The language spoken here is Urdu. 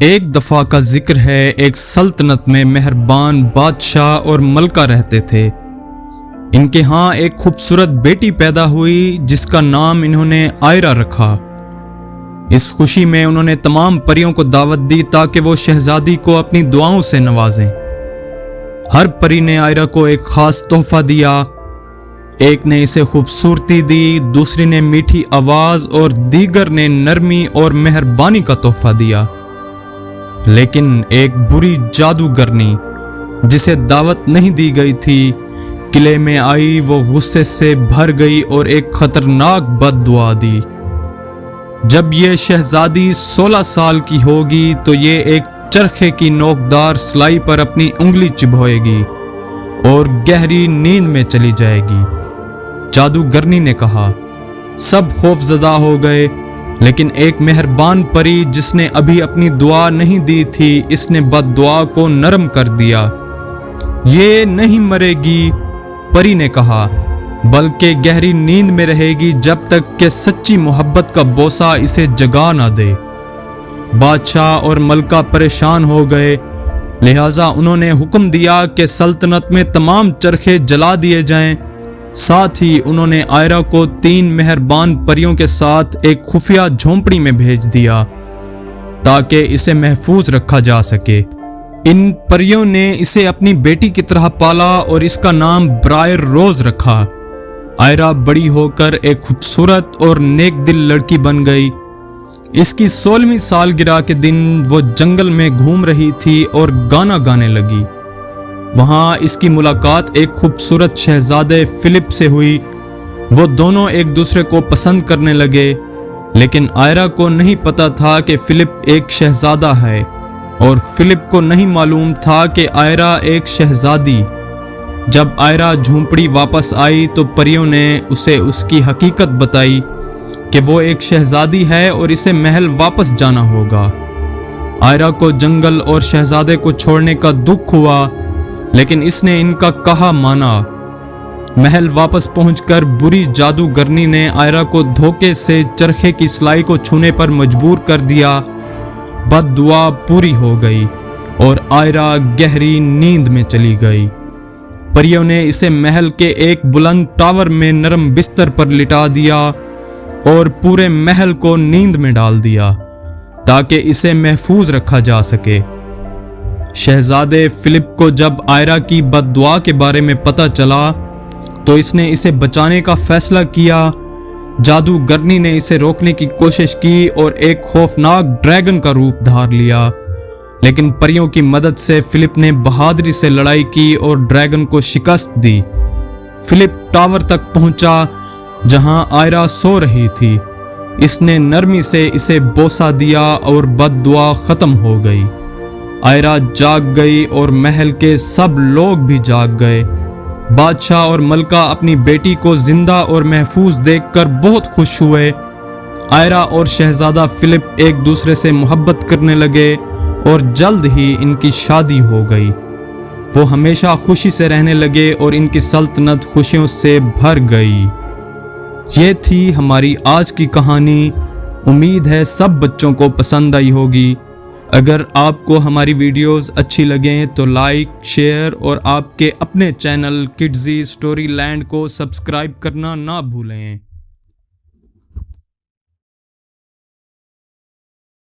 ایک دفعہ کا ذکر ہے، ایک سلطنت میں مہربان بادشاہ اور ملکہ رہتے تھے۔ ان کے ہاں ایک خوبصورت بیٹی پیدا ہوئی جس کا نام انہوں نے آئرہ رکھا۔ اس خوشی میں انہوں نے تمام پریوں کو دعوت دی تاکہ وہ شہزادی کو اپنی دعاؤں سے نوازیں۔ ہر پری نے آئرہ کو ایک خاص تحفہ دیا۔ ایک نے اسے خوبصورتی دی، دوسری نے میٹھی آواز اور دیگر نے نرمی اور مہربانی کا تحفہ دیا۔ لیکن ایک بری جادوگرنی جسے دعوت نہیں دی گئی تھی قلعے میں آئی۔ وہ غصے سے بھر گئی اور ایک خطرناک بد دعا دی۔ جب یہ شہزادی 16 سال کی ہوگی تو یہ ایک چرخے کی نوکدار سلائی پر اپنی انگلی چبھوئے گی اور گہری نیند میں چلی جائے گی۔ جادوگرنی نے کہا۔ سب خوف زدہ ہو گئے، لیکن ایک مہربان پری جس نے ابھی اپنی دعا نہیں دی تھی، اس نے بد دعا کو نرم کر دیا۔ یہ نہیں مرے گی، پری نے کہا، بلکہ گہری نیند میں رہے گی جب تک کہ سچی محبت کا بوسہ اسے جگا نہ دے۔ بادشاہ اور ملکہ پریشان ہو گئے، لہٰذا انہوں نے حکم دیا کہ سلطنت میں تمام چرخے جلا دیے جائیں۔ ساتھ ہی انہوں نے آئرہ کو 3 مہربان پریوں کے ساتھ ایک خفیہ جھونپڑی میں بھیج دیا تاکہ اسے محفوظ رکھا جا سکے۔ ان پریوں نے اسے اپنی بیٹی کی طرح پالا اور اس کا نام برائر روز رکھا۔ آئرہ بڑی ہو کر ایک خوبصورت اور نیک دل لڑکی بن گئی۔ اس کی 16ویں سالگرہ کے دن وہ جنگل میں گھوم رہی تھی اور گانا گانے لگی۔ وہاں اس کی ملاقات ایک خوبصورت شہزادے فلپ سے ہوئی۔ وہ دونوں ایک دوسرے کو پسند کرنے لگے، لیکن آئرہ کو نہیں پتا تھا کہ فلپ ایک شہزادہ ہے، اور فلپ کو نہیں معلوم تھا کہ آئرہ ایک شہزادی۔ جب آئرہ جھونپڑی واپس آئی تو پریوں نے اسے اس کی حقیقت بتائی کہ وہ ایک شہزادی ہے اور اسے محل واپس جانا ہوگا۔ آئرہ کو جنگل اور شہزادے کو چھوڑنے کا دکھ ہوا، لیکن اس نے ان کا کہا مانا۔ محل واپس پہنچ کر بری جادوگرنی نے آئرہ کو دھوکے سے چرخے کی سلائی کو چھونے پر مجبور کر دیا۔ بد دعا پوری ہو گئی اور آئرہ گہری نیند میں چلی گئی۔ پریوں نے اسے محل کے ایک بلند ٹاور میں نرم بستر پر لٹا دیا اور پورے محل کو نیند میں ڈال دیا تاکہ اسے محفوظ رکھا جا سکے۔ شہزادے فلپ کو جب آئرہ کی بد دعا کے بارے میں پتہ چلا تو اس نے اسے بچانے کا فیصلہ کیا۔ جادوگرنی نے اسے روکنے کی کوشش کی اور ایک خوفناک ڈریگن کا روپ دھار لیا، لیکن پریوں کی مدد سے فلپ نے بہادری سے لڑائی کی اور ڈریگن کو شکست دی۔ فلپ ٹاور تک پہنچا جہاں آئرہ سو رہی تھی۔ اس نے نرمی سے اسے بوسہ دیا اور بد دعا ختم ہو گئی۔ آئرہ جاگ گئی اور محل کے سب لوگ بھی جاگ گئے۔ بادشاہ اور ملکہ اپنی بیٹی کو زندہ اور محفوظ دیکھ کر بہت خوش ہوئے۔ آئرہ اور شہزادہ فلپ ایک دوسرے سے محبت کرنے لگے اور جلد ہی ان کی شادی ہو گئی۔ وہ ہمیشہ خوشی سے رہنے لگے اور ان کی سلطنت خوشیوں سے بھر گئی۔ یہ تھی ہماری آج کی کہانی۔ امید ہے سب بچوں کو پسند آئی ہوگی۔ اگر آپ کو ہماری ویڈیوز اچھی لگیں تو لائک، شیئر اور آپ کے اپنے چینل کڈزی اسٹوری لینڈ کو سبسکرائب کرنا نہ بھولیں۔